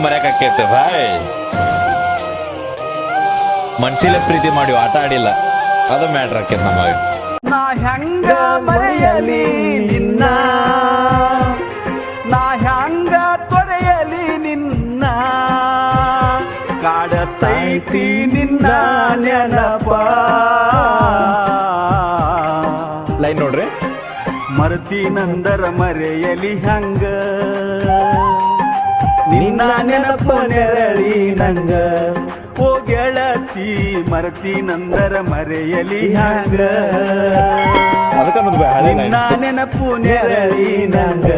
ಮರ್ಯಾಕೈತೆ ಭಾಯ್. ಮನ್ಸಿಲೆ ಪ್ರೀತಿ ಮಾಡಿ ಆಟ ಆಡಿಲ್ಲ, ಅದು ಮ್ಯಾಟ್ರ್ ಆಕೇತ್ ನಮಗೆ. ನಾ ಹೆಂಗ ಮರೆಯಲಿ ನಿನ್ನ, ನಾ ಹೆಂಗ ತೊರೆಯಲಿ ನಿನ್ನ, ಕಾಡತೈತಿ ನಿನ್ನ ನೆನಪ. ಲೈನ್ ನೋಡ್ರಿ. ಮರ್ತೀನಂದರ ಮರೆಯಲಿ ಹಂಗ, ನಿನ್ನ ನೆನಪ ನೆರಳಿ ನಂಗ. ಓ ಗೆಳತಿ ಮರ್ತೀನಂದರ ಮರೆಯಲಿ ಹಂಗ, ಅದಕ್ಕ ನಿನ್ನ ನೆನಪು ನೆರಳಿ ನಂಗ.